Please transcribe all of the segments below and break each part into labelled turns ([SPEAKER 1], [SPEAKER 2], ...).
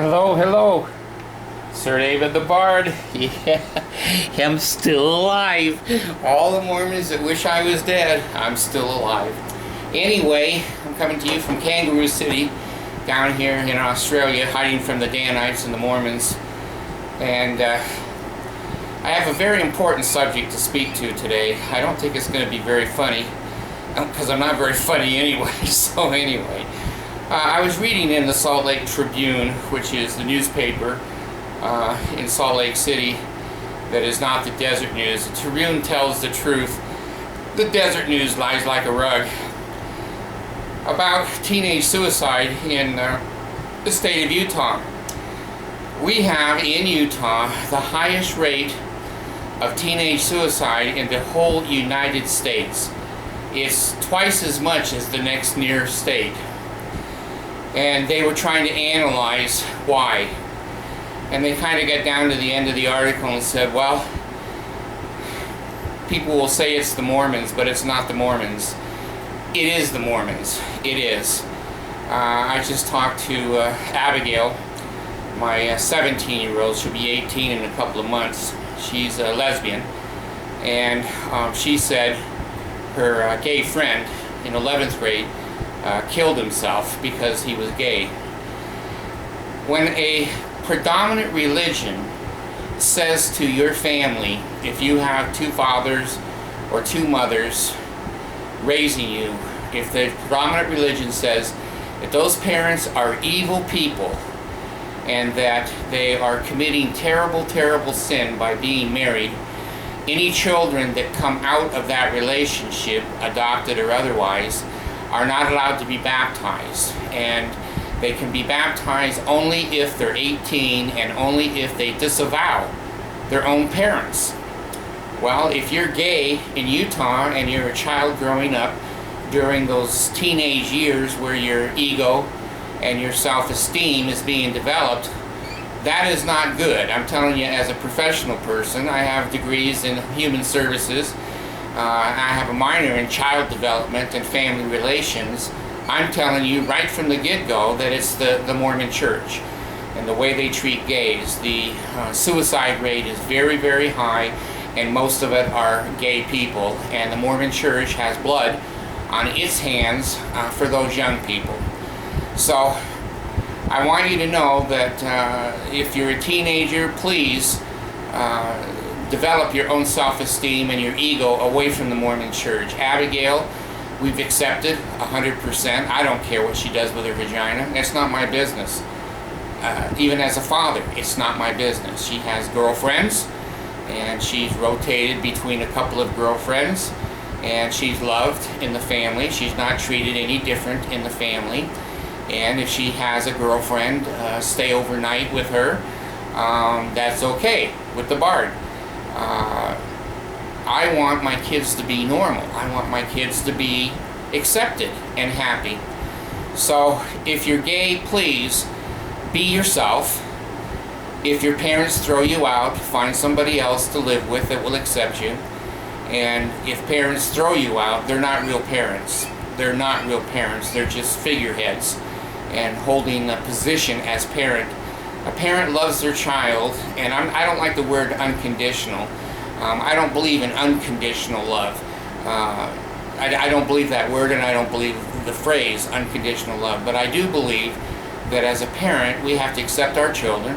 [SPEAKER 1] Hello, hello. Sir David the Bard. Yeah, I'm still alive. All the Mormons that wish I was dead, I'm still alive. Anyway, I'm coming to you from Kangaroo City, down here in Australia, hiding from the Danites and the Mormons. And I have a very important subject to speak to today. I don't think it's going to be very funny, because I'm not very funny anyway. So anyway, I was reading in the Salt Lake Tribune, which is the newspaper in Salt Lake City that is not the Desert News. The Tribune tells the truth. The Desert News lies like a rug. About teenage suicide in the state of Utah. We have in Utah the highest rate of teenage suicide in the whole United States. It's twice as much as the next nearest state. And they were trying to analyze why. And they kind of got down to the end of the article and said, well, people will say it's the Mormons, but it's not the Mormons. It is the Mormons. It is. I just talked to Abigail, my 17-year-old. She'll be 18 in a couple of months. She's a lesbian. And she said her gay friend in 11th grade killed himself because he was gay. When a predominant religion says to your family, if you have two fathers or two mothers raising you, if the predominant religion says that those parents are evil people and that they are committing terrible, terrible sin by being married, any children that come out of that relationship, adopted or otherwise, are not allowed to be baptized. And they can be baptized only if they're 18 and only if they disavow their own parents. Well, if you're gay in Utah and you're a child growing up during those teenage years where your ego and your self-esteem is being developed, that is not good. I'm telling you, as a professional person, I have degrees in human services. I have a minor in child development and family relations. I'm telling you right from the get-go that it's the Mormon Church and the way they treat gays. The suicide rate is very, very high, and most of it are gay people. And the Mormon Church has blood on its hands for those young people. So I want you to know that if you're a teenager, please develop your own self-esteem and your ego away from the Mormon Church. Abigail, we've accepted 100%. I don't care what she does with her vagina. It's not my business. Even as a father, it's not my business. She has girlfriends, and she's rotated between a couple of girlfriends, and she's loved in the family. She's not treated any different in the family. And if she has a girlfriend stay overnight with her, that's okay with the Bard. I want my kids to be normal. I want my kids to be accepted and happy. So if you're gay, please be yourself. If your parents throw you out, find somebody else to live with that will accept you. And if parents throw you out, they're not real parents. They're not real parents. They're just figureheads and holding a position as parent. A parent loves their child, and I don't like the word unconditional. I don't believe in unconditional love. I don't believe that word, and I don't believe the phrase unconditional love. But I do believe that as a parent, we have to accept our children,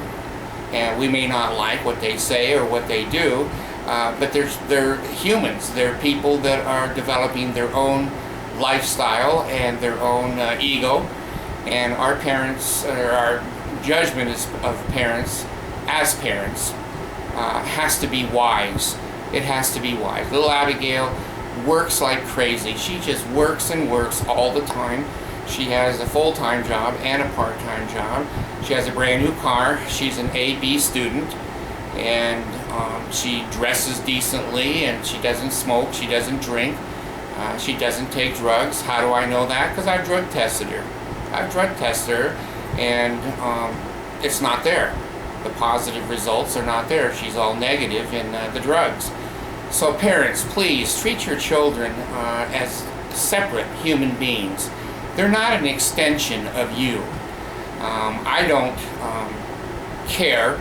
[SPEAKER 1] and we may not like what they say or what they do, but they're humans. They're people that are developing their own lifestyle and their own ego, and our parents, or our judgment of parents as parents, has to be wise. It has to be wise. Little Abigail works like crazy. She just works and works all the time. She has a full-time job and a part-time job. She has a brand new car. She's an A-B student, and she dresses decently, and she doesn't smoke, she doesn't drink, she doesn't take drugs. How do I know that? Because I've drug tested her. And it's not there. The positive results are not there. She's all negative in the drugs. So parents, please treat your children as separate human beings. They're not an extension of you. I don't care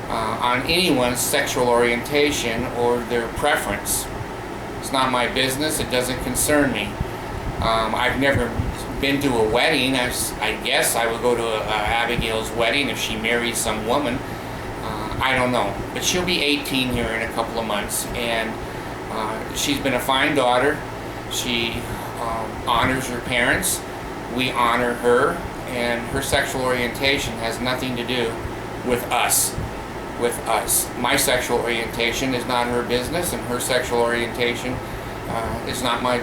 [SPEAKER 1] on anyone's sexual orientation or their preference. It's not my business. It doesn't concern me. I've never been to a wedding. I guess I would go to Abigail's wedding if she marries some woman. I don't know. But she'll be 18 here in a couple of months, and she's been a fine daughter. She honors her parents. We honor her, and her sexual orientation has nothing to do with us. My sexual orientation is not her business, and her sexual orientation is not my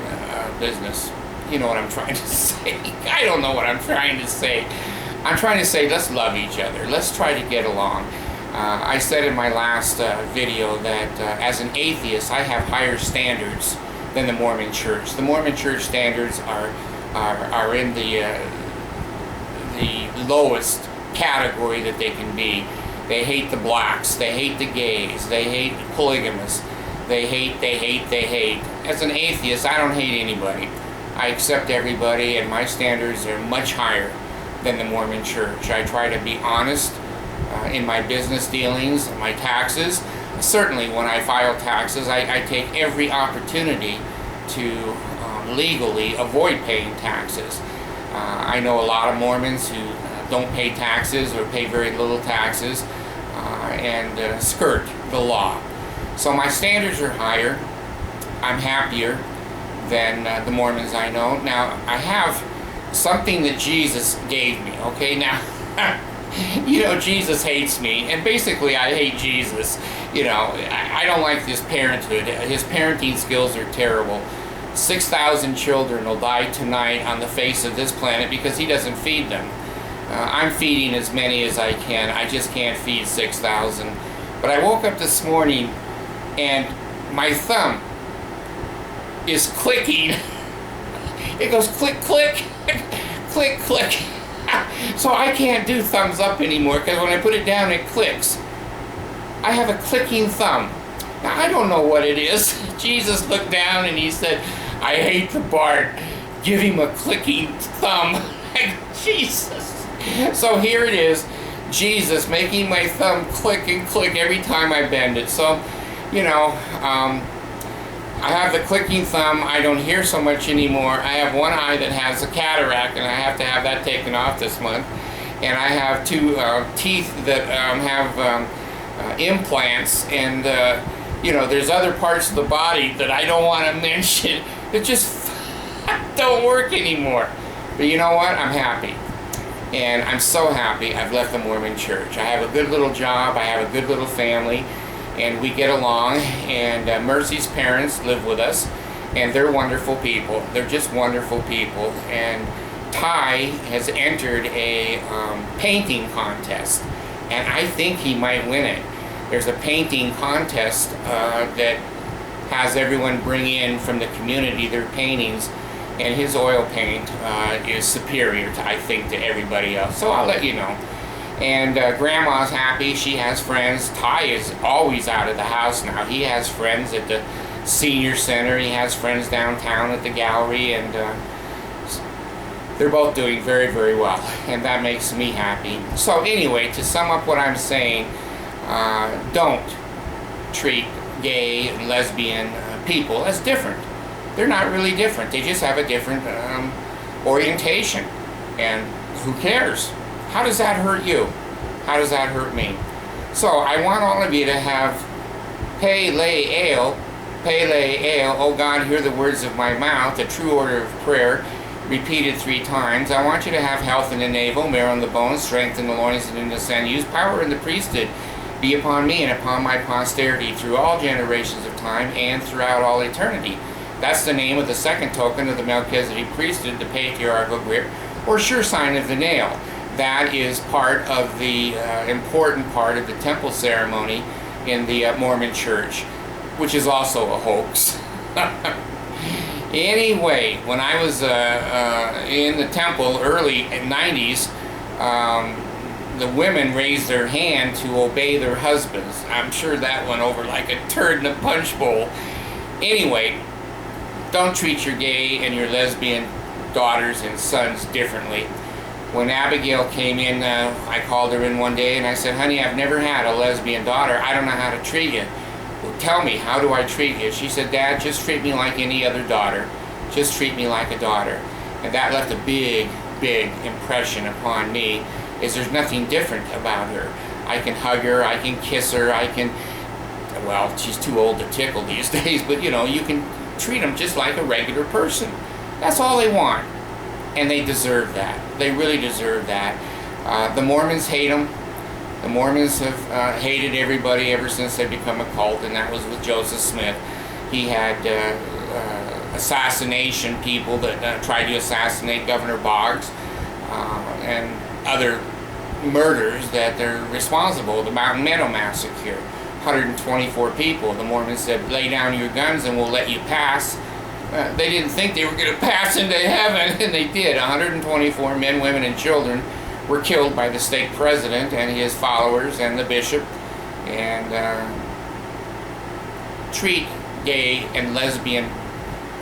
[SPEAKER 1] business. You know what I'm trying to say? I don't know what I'm trying to say. I'm trying to say, let's love each other. Let's try to get along. I said in my last video that as an atheist, I have higher standards than the Mormon Church. The Mormon Church standards are in the lowest category that they can be. They hate the blacks. They hate the gays. They hate polygamists. They hate. As an atheist, I don't hate anybody. I accept everybody, and my standards are much higher than the Mormon Church. I try to be honest in my business dealings, my taxes. Certainly when I file taxes, I take every opportunity to legally avoid paying taxes. I know a lot of Mormons who don't pay taxes or pay very little taxes and skirt the law. So my standards are higher. I'm happier than the Mormons I know. Now, I have something that Jesus gave me, okay? Now, you know, Jesus hates me, and basically I hate Jesus. You know, I don't like this parenthood. His parenting skills are terrible. 6,000 children will die tonight on the face of this planet because he doesn't feed them. I'm feeding as many as I can. I just can't feed 6,000. But I woke up this morning and my thumb is clicking. It goes click, click, click, click. So I can't do thumbs up anymore because when I put it down, it clicks. I have a clicking thumb. Now, I don't know what it is. Jesus looked down and he said, I hate the Bart. Give him a clicking thumb. Jesus. So here it is. Jesus making my thumb click and click every time I bend it. So, you know, I have the clicking thumb. I don't hear so much anymore. I have one eye that has a cataract, and I have to have that taken off this month. And I have two teeth that have implants, and you know, there's other parts of the body that I don't want to mention that just don't work anymore. But you know what? I'm happy. And I'm so happy I've left the Mormon Church. I have a good little job. I have a good little family. And we get along. And Mercy's parents live with us. And they're wonderful people. They're just wonderful people. And Ty has entered a painting contest. And I think he might win it. There's a painting contest that has everyone bring in from the community their paintings. And his oil paint is superior, I think, to everybody else. So I'll let you know. And Grandma's happy. She has friends. Ty is always out of the house now. He has friends at the senior center. He has friends downtown at the gallery. And they're both doing very, very well. And that makes me happy. So anyway, to sum up what I'm saying, don't treat gay and lesbian people as different. They're not really different. They just have a different orientation. And who cares? How does that hurt you? How does that hurt me? So I want all of you to have Pele Ale, oh God, hear the words of my mouth, the true order of prayer, repeated 3 times. I want you to have health in the navel, marrow in the bones, strength in the loins and in the sinews, power in the priesthood be upon me and upon my posterity through all generations of time and throughout all eternity. That's the name of the second token of the Melchizedek priesthood, the patriarchal grip, or sure sign of the nail. That is part of the important part of the temple ceremony in the Mormon Church, which is also a hoax. Anyway, when I was in the temple early in the 90s, the women raised their hand to obey their husbands. I'm sure that went over like a turd in a punch bowl. Anyway, don't treat your gay and your lesbian daughters and sons differently. When Abigail came in, I called her in one day and I said, honey, I've never had a lesbian daughter. I don't know how to treat you. Well, tell me, how do I treat you? She said, Dad, just treat me like any other daughter. Just treat me like a daughter. And that left a big, big impression upon me, is there's nothing different about her. I can hug her, I can kiss her, I can, well, she's too old to tickle these days, but you know, you can treat them just like a regular person. That's all they want. And they deserve that. They really deserve that. The Mormons hate them. The Mormons have hated everybody ever since they become a cult, and that was with Joseph Smith. He had assassination people that tried to assassinate Governor Boggs and other murders that they're responsible. The Mountain Meadow Massacre, 124 people. The Mormons said, lay down your guns and we'll let you pass. They didn't think they were going to pass into heaven, and they did. 124 men, women, and children were killed by the stake president and his followers and the bishop. And treat gay and lesbian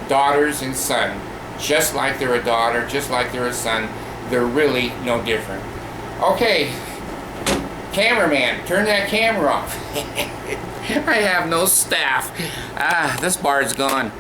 [SPEAKER 1] daughters and son just like they're a daughter, just like they're a son. They're really no different. Okay, cameraman, turn that camera off. I have no staff. This bar's gone.